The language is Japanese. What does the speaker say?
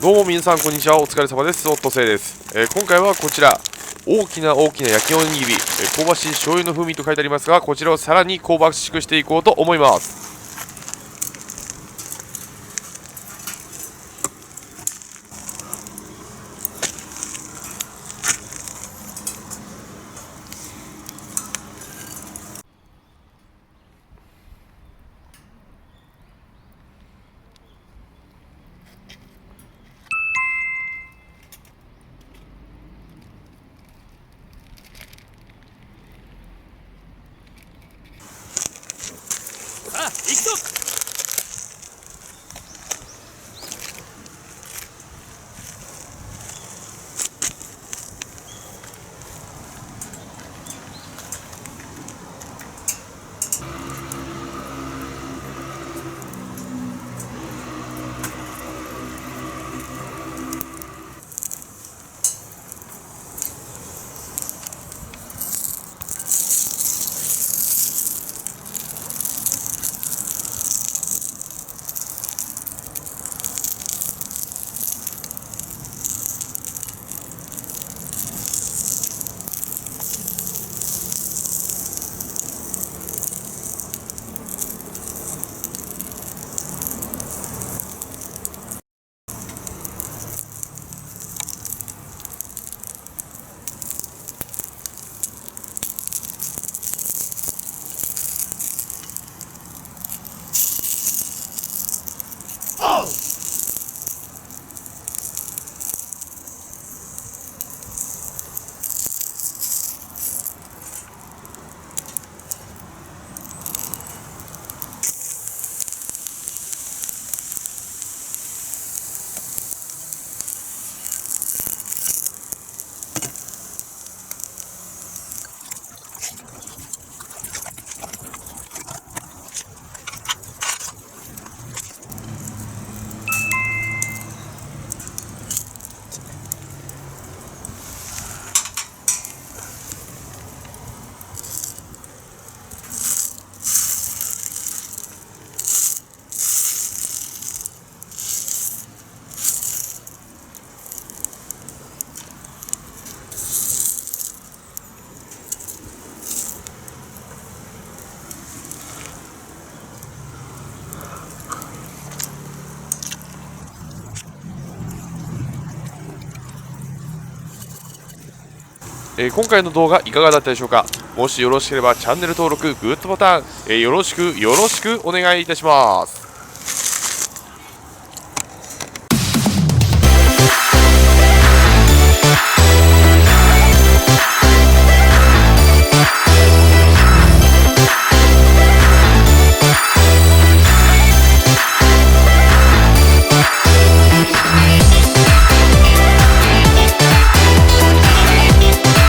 どうも皆さんこんにちは、お疲れ様です。オットセイです。今回はこちら大きな焼きおにぎり、香ばしい醤油の風味と書いてありますが、こちらをさらに香ばしくしていこうと思います。さあ行くぞ。今回の動画いかがだったでしょうか。もしよろしければチャンネル登録、グッドボタン、よろしくお願いいたします。